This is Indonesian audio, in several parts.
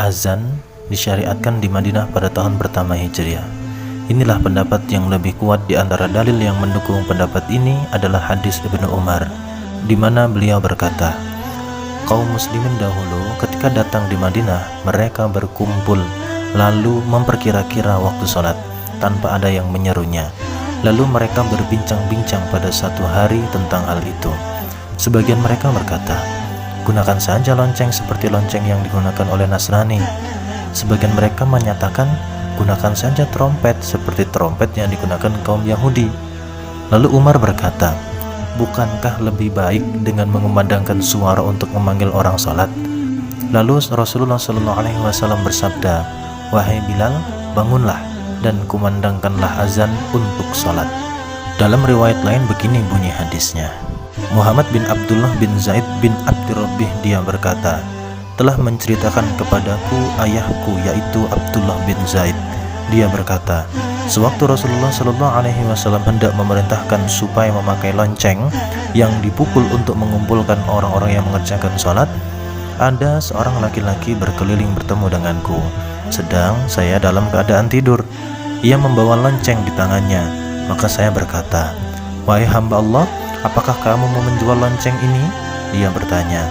azan disyariatkan di Madinah pada tahun pertama Hijriah. Inilah pendapat yang lebih kuat. Di antara dalil yang mendukung pendapat ini adalah hadis Ibnu Umar, di mana beliau berkata, kaum muslimin dahulu ketika datang di Madinah, mereka berkumpul lalu memperkira-kira waktu sholat tanpa ada yang menyerunya. Lalu mereka berbincang-bincang pada satu hari tentang hal itu. Sebagian mereka berkata, gunakan saja lonceng seperti lonceng yang digunakan oleh Nasrani. Sebagian mereka menyatakan, gunakan saja trompet seperti trompet yang digunakan kaum Yahudi. Lalu Umar berkata, bukankah lebih baik dengan mengumandangkan suara untuk memanggil orang sholat? Lalu Rasulullah SAW bersabda, wahai Bilal, bangunlah dan kumandangkanlah azan untuk sholat. Dalam riwayat lain begini bunyi hadisnya, Muhammad bin Abdullah bin Zaid bin Abdurrabbih dia berkata, telah menceritakan kepadaku ayahku yaitu Abdullah bin Zaid. Dia berkata, sewaktu Rasulullah SAW hendak memerintahkan supaya memakai lonceng yang dipukul untuk mengumpulkan orang-orang yang mengerjakan sholat, ada seorang laki-laki berkeliling bertemu denganku, sedang saya dalam keadaan tidur. Ia membawa lonceng di tangannya. Maka saya berkata, wahai hamba Allah, apakah kamu mau menjual lonceng ini? Dia bertanya,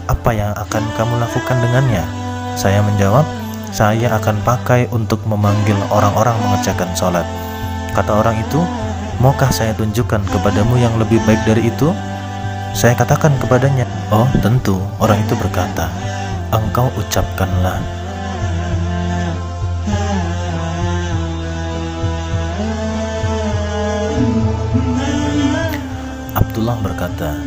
apa yang akan kamu lakukan dengannya? Saya menjawab, saya akan pakai untuk memanggil orang-orang mengerjakan sholat. Kata orang itu, maukah saya tunjukkan kepadamu yang lebih baik dari itu? Saya katakan kepadanya, oh tentu. Orang itu berkata, engkau ucapkanlah. Abdullah berkata,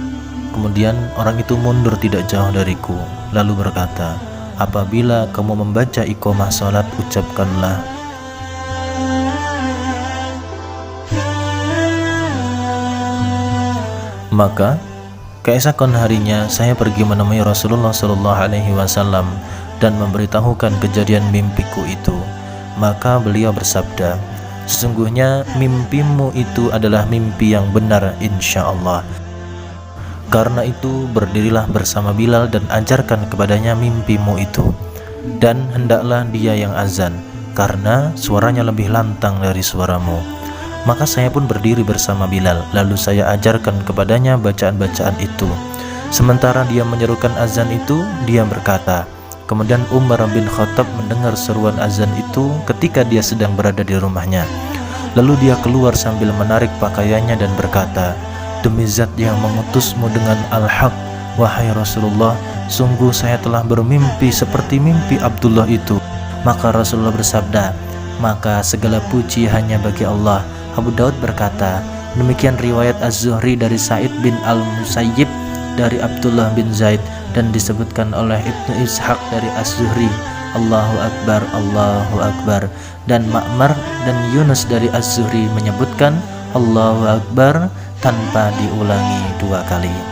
kemudian orang itu mundur tidak jauh dariku, lalu berkata, apabila kamu membaca iqamah salat, ucapkanlah. Maka keesokan harinya saya pergi menemui Rasulullah SAW dan memberitahukan kejadian mimpiku itu. Maka beliau bersabda, sesungguhnya mimpimu itu adalah mimpi yang benar insyaallah. Karena itu berdirilah bersama Bilal dan ajarkan kepadanya mimpimu itu, dan hendaklah dia yang azan, karena suaranya lebih lantang dari suaramu. Maka saya pun berdiri bersama Bilal, lalu saya ajarkan kepadanya bacaan-bacaan itu. Sementara dia menyerukan azan itu, dia berkata, kemudian Umar bin Khattab mendengar seruan azan itu ketika dia sedang berada di rumahnya. Lalu dia keluar sambil menarik pakaiannya dan berkata, demi zat yang mengutusmu dengan al-haq, wahai Rasulullah, sungguh saya telah bermimpi seperti mimpi Abdullah itu. Maka Rasulullah bersabda, maka segala puji hanya bagi Allah. Abu Daud berkata, demikian riwayat Az-Zuhri dari Sa'id bin Al-Musayyib dari Abdullah bin Zaid, dan disebutkan oleh Ibnu Ishaq dari Az-Zuhri, Allahu Akbar, Allahu Akbar. Dan Ma'mar dan Yunus dari Az-Zuhri menyebutkan Allahu Akbar tanpa diulangi 2 kali.